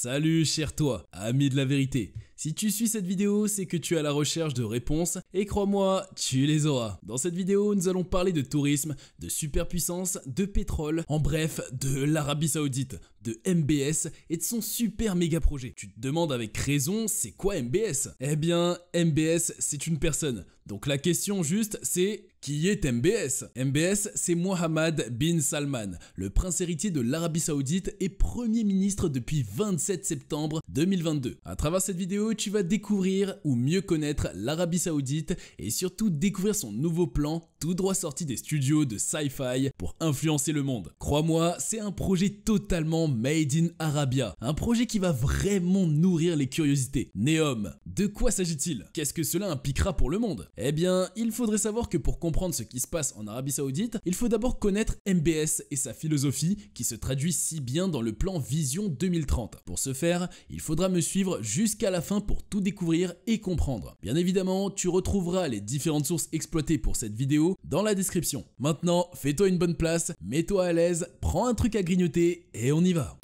Salut cher toi, ami de la vérité. Si tu suis cette vidéo, c'est que tu es à la recherche de réponses et crois-moi, tu les auras. Dans cette vidéo, nous allons parler de tourisme, de superpuissance, de pétrole, en bref, de l'Arabie Saoudite, de MBS et de son super méga projet. Tu te demandes avec raison, c'est quoi MBS? Eh bien, MBS, c'est une personne. Donc la question juste, c'est qui est MBS? MBS, c'est Mohammed bin Salman, le prince héritier de l'Arabie Saoudite et premier ministre depuis 27 septembre 2022. À travers cette vidéo, tu vas découvrir ou mieux connaître l'Arabie Saoudite et surtout découvrir son nouveau plan tout droit sorti des studios de sci-fi pour influencer le monde. Crois-moi, c'est un projet totalement made in Arabia, un projet qui va vraiment nourrir les curiosités. Neom, de quoi s'agit-il? Qu'est-ce que cela impliquera pour le monde? Eh bien, il faudrait savoir que pour comprendre ce qui se passe en Arabie Saoudite, il faut d'abord connaître MBS et sa philosophie qui se traduit si bien dans le plan Vision 2030. Pour ce faire, il faudra me suivre jusqu'à la fin pour tout découvrir et comprendre. Bien évidemment, tu retrouveras les différentes sources exploitées pour cette vidéo dans la description. Maintenant, fais-toi une bonne place, mets-toi à l'aise, prends un truc à grignoter et on y va.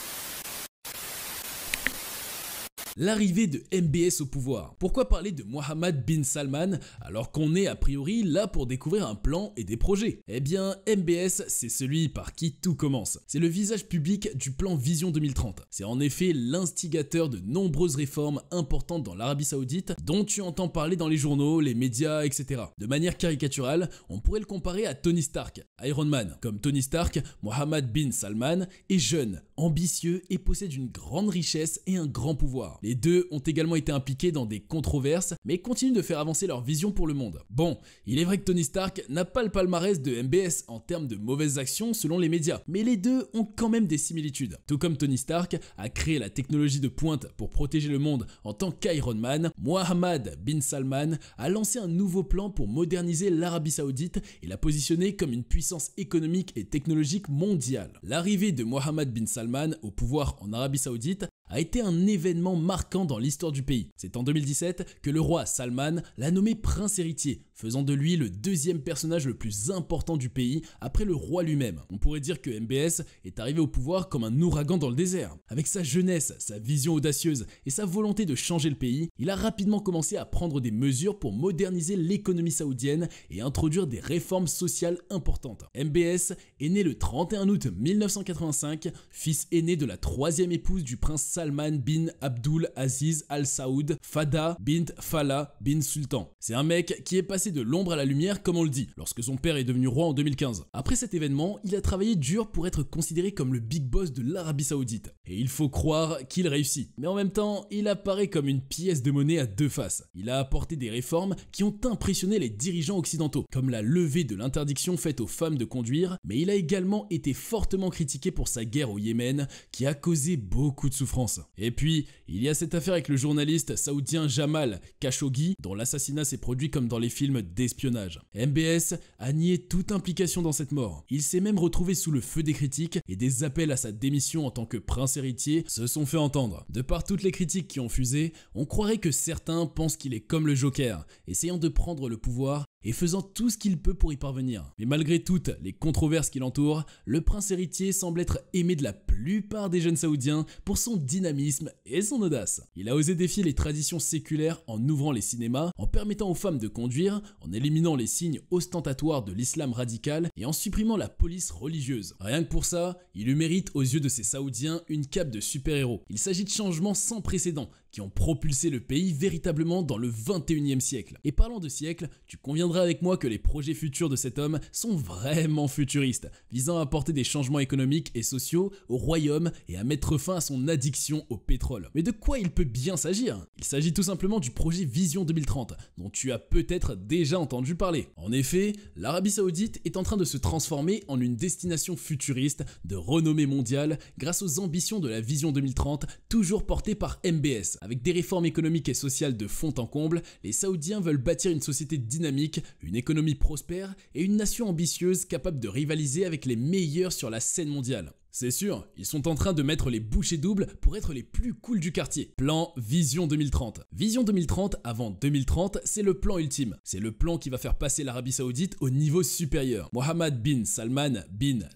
L'arrivée de MBS au pouvoir. Pourquoi parler de Mohammed bin Salman alors qu'on est a priori là pour découvrir un plan et des projets? Eh bien, MBS, c'est celui par qui tout commence. C'est le visage public du plan Vision 2030. C'est en effet l'instigateur de nombreuses réformes importantes dans l'Arabie Saoudite dont tu entends parler dans les journaux, les médias, etc. De manière caricaturale, on pourrait le comparer à Tony Stark, Iron Man. Comme Tony Stark, Mohammed bin Salman est jeune, ambitieux et possède une grande richesse et un grand pouvoir. Les deux ont également été impliqués dans des controverses, mais continuent de faire avancer leur vision pour le monde. Bon, il est vrai que Tony Stark n'a pas le palmarès de MBS en termes de mauvaises actions selon les médias, mais les deux ont quand même des similitudes. Tout comme Tony Stark a créé la technologie de pointe pour protéger le monde en tant qu'Iron Man, Mohammed bin Salman a lancé un nouveau plan pour moderniser l'Arabie Saoudite et la positionner comme une puissance économique et technologique mondiale. L'arrivée de Mohammed bin Salman au pouvoir en Arabie Saoudite a été un événement marquant dans l'histoire du pays. C'est en 2017 que le roi Salman l'a nommé prince héritier, faisant de lui le deuxième personnage le plus important du pays après le roi lui-même. On pourrait dire que MBS est arrivé au pouvoir comme un ouragan dans le désert. Avec sa jeunesse, sa vision audacieuse et sa volonté de changer le pays, il a rapidement commencé à prendre des mesures pour moderniser l'économie saoudienne et introduire des réformes sociales importantes. MBS est né le 31 août 1985, fils aîné de la troisième épouse du prince Salman bin Abdul Aziz Al Saoud, Fada bint Fala bin Sultan. C'est un mec qui est passé de l'ombre à la lumière comme on le dit, lorsque son père est devenu roi en 2015. Après cet événement, il a travaillé dur pour être considéré comme le big boss de l'Arabie Saoudite. Et il faut croire qu'il réussit. Mais en même temps, il apparaît comme une pièce de monnaie à deux faces. Il a apporté des réformes qui ont impressionné les dirigeants occidentaux, comme la levée de l'interdiction faite aux femmes de conduire, mais il a également été fortement critiqué pour sa guerre au Yémen, qui a causé beaucoup de souffrance. Et puis, il y a cette affaire avec le journaliste saoudien Jamal Khashoggi, dont l'assassinat s'est produit comme dans les films d'espionnage. MBS a nié toute implication dans cette mort. Il s'est même retrouvé sous le feu des critiques et des appels à sa démission en tant que prince héritier se sont fait entendre. De par toutes les critiques qui ont fusé, on croirait que certains pensent qu'il est comme le Joker, essayant de prendre le pouvoir et faisant tout ce qu'il peut pour y parvenir. Mais malgré toutes les controverses qui l'entourent, le prince héritier semble être aimé de la plupart des jeunes saoudiens pour son dynamisme et son audace. Il a osé défier les traditions séculaires en ouvrant les cinémas, en permettant aux femmes de conduire, en éliminant les signes ostentatoires de l'islam radical et en supprimant la police religieuse. Rien que pour ça, il lui mérite aux yeux de ces saoudiens une cape de super-héros. Il s'agit de changements sans précédent qui ont propulsé le pays véritablement dans le 21e siècle. Et parlant de siècle, tu conviendras avec moi que les projets futurs de cet homme sont vraiment futuristes, visant à apporter des changements économiques et sociaux au royaume et à mettre fin à son addiction au pétrole. Mais de quoi il peut bien s'agir? Il s'agit tout simplement du projet Vision 2030, dont tu as peut-être déjà entendu parler. En effet, l'Arabie Saoudite est en train de se transformer en une destination futuriste de renommée mondiale grâce aux ambitions de la Vision 2030, toujours portée par MBS. Avec des réformes économiques et sociales de fond en comble, les Saoudiens veulent bâtir une société dynamique, une économie prospère et une nation ambitieuse capable de rivaliser avec les meilleurs sur la scène mondiale. C'est sûr, ils sont en train de mettre les bouchées doubles pour être les plus cool du quartier. Plan Vision 2030. Vision 2030 avant 2030, c'est le plan ultime. C'est le plan qui va faire passer l'Arabie Saoudite au niveau supérieur. Mohammed bin Salman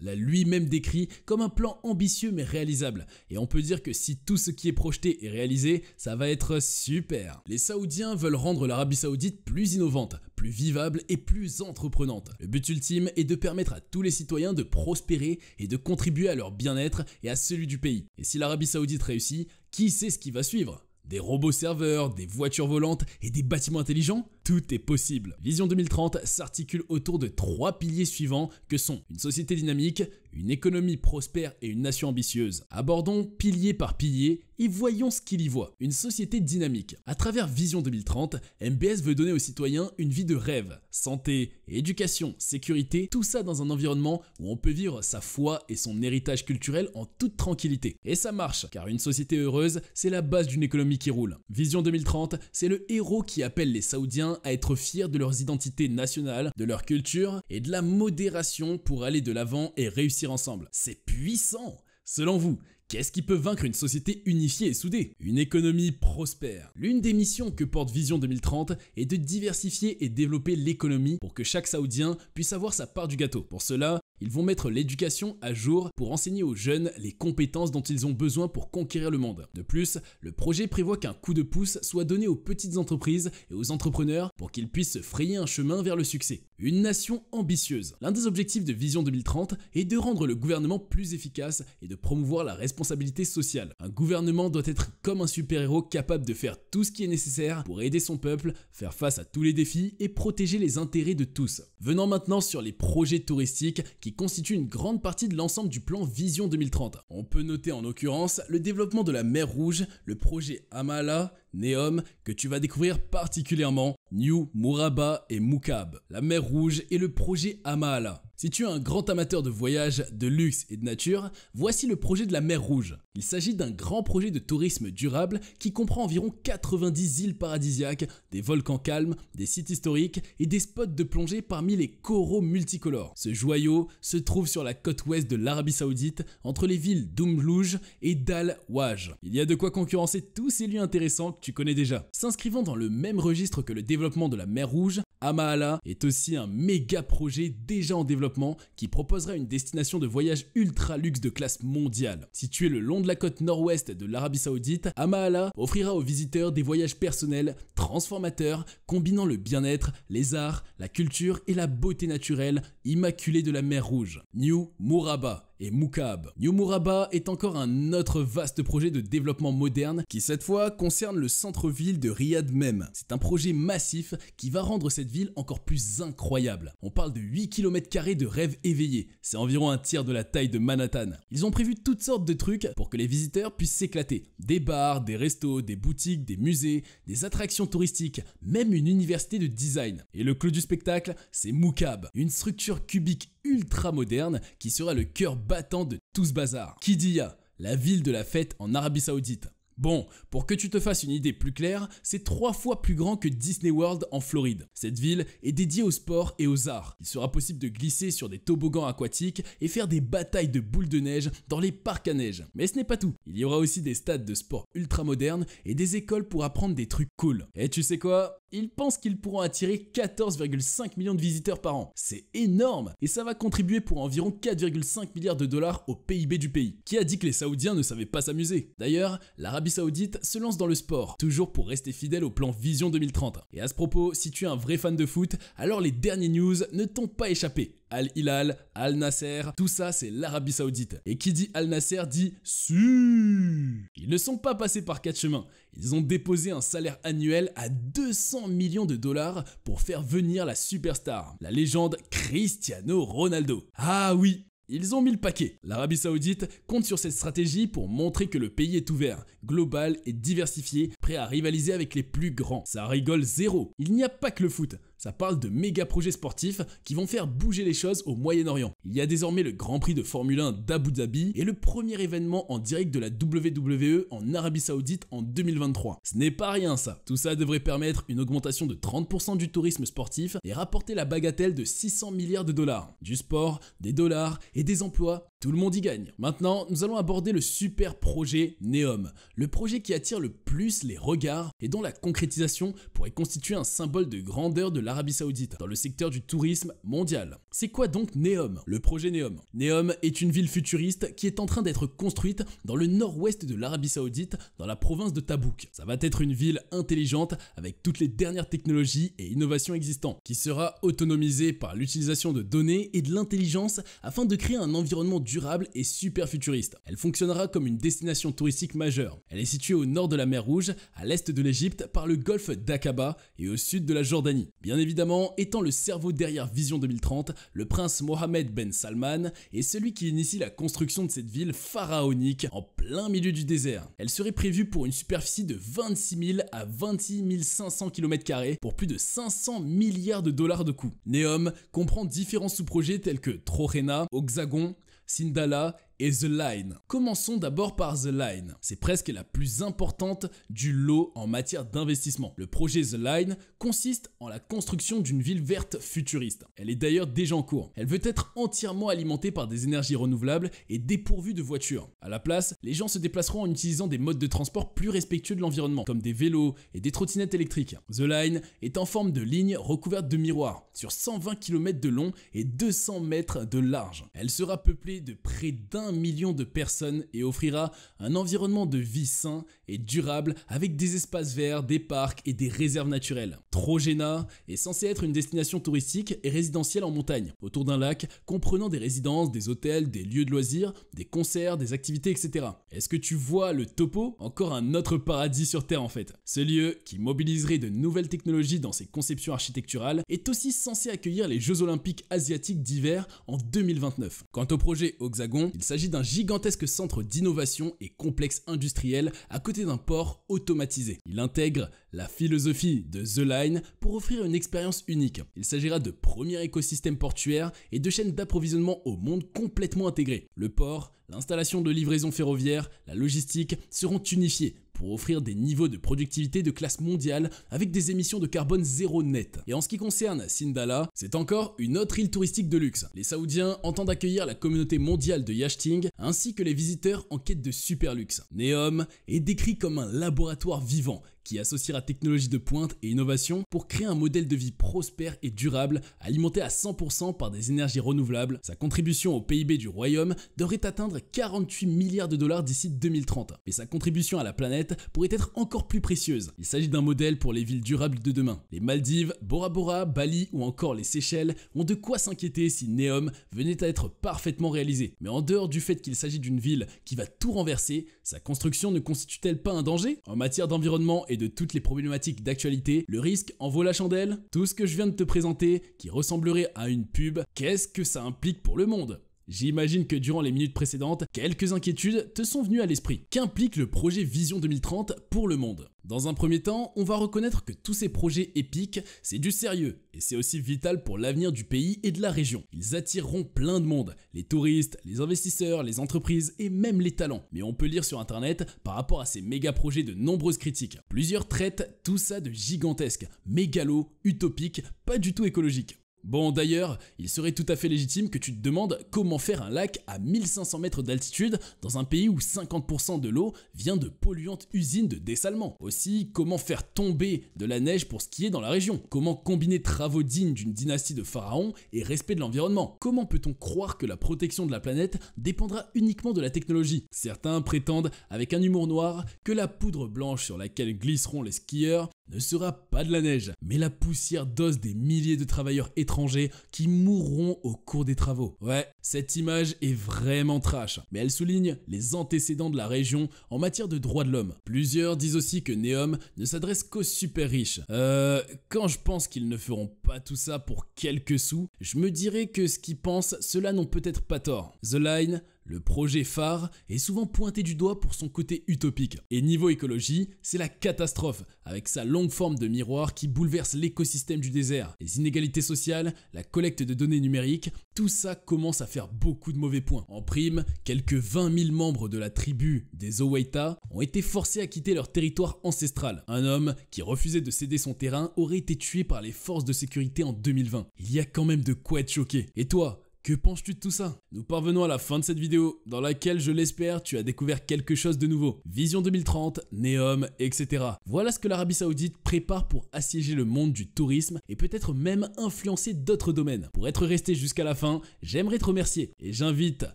l'a lui-même décrit comme un plan ambitieux mais réalisable. Et on peut dire que si tout ce qui est projeté est réalisé, ça va être super. Les Saoudiens veulent rendre l'Arabie Saoudite plus innovante, plus vivable et plus entreprenante. Le but ultime est de permettre à tous les citoyens de prospérer et de contribuer à leur bien-être et à celui du pays. Et si l'Arabie Saoudite réussit, qui sait ce qui va suivre ? Des robots serveurs, des voitures volantes et des bâtiments intelligents ? Tout est possible. Vision 2030 s'articule autour de 3 piliers suivants que sont une société dynamique, une économie prospère et une nation ambitieuse. Abordons pilier par pilier et voyons ce qu'il y voit. Une société dynamique. À travers Vision 2030, MBS veut donner aux citoyens une vie de rêve. Santé, éducation, sécurité, tout ça dans un environnement où on peut vivre sa foi et son héritage culturel en toute tranquillité. Et ça marche, car une société heureuse, c'est la base d'une économie qui roule. Vision 2030, c'est le héros qui appelle les Saoudiens à être fiers de leurs identités nationales, de leur culture et de la modération pour aller de l'avant et réussir ensemble. C'est puissant! Selon vous, qu'est-ce qui peut vaincre une société unifiée et soudée? Une économie prospère. L'une des missions que porte Vision 2030 est de diversifier et développer l'économie pour que chaque Saoudien puisse avoir sa part du gâteau. Pour cela, ils vont mettre l'éducation à jour pour enseigner aux jeunes les compétences dont ils ont besoin pour conquérir le monde. De plus, le projet prévoit qu'un coup de pouce soit donné aux petites entreprises et aux entrepreneurs pour qu'ils puissent se frayer un chemin vers le succès. Une nation ambitieuse. L'un des objectifs de Vision 2030 est de rendre le gouvernement plus efficace et de promouvoir la responsabilité sociale. Un gouvernement doit être comme un super-héros capable de faire tout ce qui est nécessaire pour aider son peuple, faire face à tous les défis et protéger les intérêts de tous. Venons maintenant sur les projets touristiques qui constituent une grande partie de l'ensemble du plan Vision 2030. On peut noter en l'occurrence le développement de la mer Rouge, le projet Amaala, Neom, que tu vas découvrir particulièrement, New Murabba et Moukab. La mer Rouge et le projet Amaala. Si tu es un grand amateur de voyage, de luxe et de nature, voici le projet de la mer Rouge. Il s'agit d'un grand projet de tourisme durable qui comprend environ 90 îles paradisiaques, des volcans calmes, des sites historiques et des spots de plongée parmi les coraux multicolores. Ce joyau se trouve sur la côte ouest de l'Arabie Saoudite, entre les villes d'Oumlouj et d'Al Waj. Il y a de quoi concurrencer tous ces lieux intéressants que tu connais déjà. S'inscrivant dans le même registre que le développement de la mer Rouge, Amaala est aussi un méga projet déjà en développement qui proposera une destination de voyage ultra luxe de classe mondiale. Situé le long de la côte nord-ouest de l'Arabie Saoudite, Amaala offrira aux visiteurs des voyages personnels, transformateurs, combinant le bien-être, les arts, la culture et la beauté naturelle immaculée de la mer Rouge. New Murabba et Moukab. New Murabba est encore un autre vaste projet de développement moderne qui cette fois concerne le centre-ville de Riyad même. C'est un projet massif qui va rendre cette ville encore plus incroyable. On parle de 8 km² de rêve éveillé, c'est environ un tiers de la taille de Manhattan. Ils ont prévu toutes sortes de trucs pour que les visiteurs puissent s'éclater. Des bars, des restos, des boutiques, des musées, des attractions touristiques, même une université de design. Et le clou du spectacle, c'est Moukab, une structure cubique ultra moderne qui sera le cœur battant de tout ce bazar. Qiddiya, la ville de la fête en Arabie Saoudite. Bon, pour que tu te fasses une idée plus claire, c'est 3 fois plus grand que Disney World en Floride. Cette ville est dédiée au sport et aux arts. Il sera possible de glisser sur des toboggans aquatiques et faire des batailles de boules de neige dans les parcs à neige. Mais ce n'est pas tout. Il y aura aussi des stades de sport ultra modernes et des écoles pour apprendre des trucs cool. Et tu sais quoi ? Ils pensent qu'ils pourront attirer 14,5 millions de visiteurs par an. C'est énorme et ça va contribuer pour environ 4,5 milliards de dollars au PIB du pays. Qui a dit que les Saoudiens ne savaient pas s'amuser ? D'ailleurs, l'Arabie Saoudite se lance dans le sport, toujours pour rester fidèle au plan Vision 2030. Et à ce propos, si tu es un vrai fan de foot, alors les derniers news ne t'ont pas échappé. Al Hilal, Al Nasser, tout ça c'est l'Arabie Saoudite. Et qui dit Al Nasser dit SU. Ils ne sont pas passés par 4 chemins. Ils ont déposé un salaire annuel à 200 millions de dollars pour faire venir la superstar, la légende Cristiano Ronaldo. Ah oui, ils ont mis le paquet. L'Arabie Saoudite compte sur cette stratégie pour montrer que le pays est ouvert, global et diversifié, prêt à rivaliser avec les plus grands. Ça rigole zéro. Il n'y a pas que le foot. Ça parle de méga projets sportifs qui vont faire bouger les choses au Moyen-Orient. Il y a désormais le Grand Prix de Formule 1 d'Abu Dhabi et le premier événement en direct de la WWE en Arabie Saoudite en 2023. Ce n'est pas rien ça. Tout ça devrait permettre une augmentation de 30% du tourisme sportif et rapporter la bagatelle de 600 milliards de dollars. Du sport, des dollars et des emplois, tout le monde y gagne. Maintenant, nous allons aborder le super projet NEOM, le projet qui attire le plus les regards et dont la concrétisation pourrait constituer un symbole de grandeur de l'Arabie Saoudite dans le secteur du tourisme mondial. C'est quoi donc NEOM? Le projet NEOM. NEOM est une ville futuriste qui est en train d'être construite dans le nord-ouest de l'Arabie Saoudite, dans la province de Tabouk. Ça va être une ville intelligente avec toutes les dernières technologies et innovations existantes, qui sera autonomisée par l'utilisation de données et de l'intelligence afin de créer un environnement durable et super futuriste. Elle fonctionnera comme une destination touristique majeure. Elle est située au nord de la mer Rouge, à l'est de l'Égypte par le golfe d'Aqaba et au sud de la Jordanie. Bien évidemment, étant le cerveau derrière Vision 2030, le prince Mohammed Ben Salman est celui qui initie la construction de cette ville pharaonique en plein milieu du désert. Elle serait prévue pour une superficie de 26 000 à 26 500 km² pour plus de 500 milliards de dollars de coût. NEOM comprend différents sous-projets tels que Trojena, Oxagon, Sindala et The Line. Commençons d'abord par The Line. C'est presque la plus importante du lot en matière d'investissement. Le projet The Line consiste en la construction d'une ville verte futuriste. Elle est d'ailleurs déjà en cours. Elle veut être entièrement alimentée par des énergies renouvelables et dépourvue de voitures. À la place, les gens se déplaceront en utilisant des modes de transport plus respectueux de l'environnement, comme des vélos et des trottinettes électriques. The Line est en forme de ligne recouverte de miroirs, sur 120 km de long et 200 mètres de large. Elle sera peuplée de près d'1 million de personnes et offrira un environnement de vie sain et durable avec des espaces verts, des parcs et des réserves naturelles. Trojena est censé être une destination touristique et résidentielle en montagne, autour d'un lac comprenant des résidences, des hôtels, des lieux de loisirs, des concerts, des activités, etc. Est-ce que tu vois le topo? Encore un autre paradis sur Terre en fait. Ce lieu, qui mobiliserait de nouvelles technologies dans ses conceptions architecturales, est aussi censé accueillir les Jeux Olympiques asiatiques d'hiver en 2029. Quant au projet Oxagon, il s'agit d'un gigantesque centre d'innovation et complexe industriel à côté d'un port automatisé. Il intègre la philosophie de The Line pour offrir une expérience unique. Il s'agira de premier écosystème portuaire et de chaînes d'approvisionnement au monde complètement intégrées. Le port, l'installation de livraison ferroviaire, la logistique seront unifiés pour offrir des niveaux de productivité de classe mondiale avec des émissions de carbone zéro net. Et en ce qui concerne Sindala, c'est encore une autre île touristique de luxe. Les Saoudiens entendent accueillir la communauté mondiale de yachting ainsi que les visiteurs en quête de super luxe. NEOM est décrit comme un laboratoire vivant qui associera technologie de pointe et innovation pour créer un modèle de vie prospère et durable, alimenté à 100% par des énergies renouvelables. Sa contribution au PIB du royaume devrait atteindre 48 milliards de dollars d'ici 2030. Mais sa contribution à la planète pourrait être encore plus précieuse. Il s'agit d'un modèle pour les villes durables de demain. Les Maldives, Bora Bora, Bali ou encore les Seychelles ont de quoi s'inquiéter si NEOM venait à être parfaitement réalisé. Mais en dehors du fait qu'il s'agit d'une ville qui va tout renverser, sa construction ne constitue-t-elle pas un danger? En matière d'environnement et de toutes les problématiques d'actualité, le risque en vaut la chandelle? Tout ce que je viens de te présenter, qui ressemblerait à une pub, qu'est-ce que ça implique pour le monde? J'imagine que durant les minutes précédentes, quelques inquiétudes te sont venues à l'esprit. Qu'implique le projet Vision 2030 pour le monde? Dans un premier temps, on va reconnaître que tous ces projets épiques, c'est du sérieux et c'est aussi vital pour l'avenir du pays et de la région. Ils attireront plein de monde, les touristes, les investisseurs, les entreprises et même les talents. Mais on peut lire sur internet par rapport à ces méga projets de nombreuses critiques. Plusieurs traitent tout ça de gigantesque, mégalo, utopique, pas du tout écologique. Bon d'ailleurs, il serait tout à fait légitime que tu te demandes comment faire un lac à 1500 mètres d'altitude dans un pays où 50% de l'eau vient de polluantes usines de dessalement. Aussi, comment faire tomber de la neige pour skier dans la région? Comment combiner travaux dignes d'une dynastie de pharaons et respect de l'environnement? Comment peut-on croire que la protection de la planète dépendra uniquement de la technologie? Certains prétendent, avec un humour noir, que la poudre blanche sur laquelle glisseront les skieurs ne sera pas de la neige, mais la poussière d'os des milliers de travailleurs étrangers qui mourront au cours des travaux. Ouais, cette image est vraiment trash, mais elle souligne les antécédents de la région en matière de droits de l'homme. Plusieurs disent aussi que NEOM ne s'adresse qu'aux super riches. Quand je pense qu'ils ne feront pas tout ça pour quelques sous, je me dirais que ce qu'ils pensent, ceux-là n'ont peut-être pas tort. The Line, Le projet phare est souvent pointé du doigt pour son côté utopique. Et niveau écologie, c'est la catastrophe, avec sa longue forme de miroir qui bouleverse l'écosystème du désert. Les inégalités sociales, la collecte de données numériques, tout ça commence à faire beaucoup de mauvais points. En prime, quelques 20 000 membres de la tribu des Oweita ont été forcés à quitter leur territoire ancestral. Un homme qui refusait de céder son terrain aurait été tué par les forces de sécurité en 2020. Il y a quand même de quoi être choqué. Et toi, que penses-tu de tout ça? Nous parvenons à la fin de cette vidéo, dans laquelle, je l'espère, tu as découvert quelque chose de nouveau. Vision 2030, Neom, etc. Voilà ce que l'Arabie Saoudite prépare pour assiéger le monde du tourisme et peut-être même influencer d'autres domaines. Pour être resté jusqu'à la fin, j'aimerais te remercier et j'invite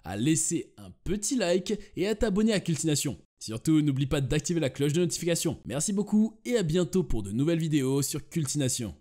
à laisser un petit like et à t'abonner à Cultination. Surtout, n'oublie pas d'activer la cloche de notification. Merci beaucoup et à bientôt pour de nouvelles vidéos sur Cultination.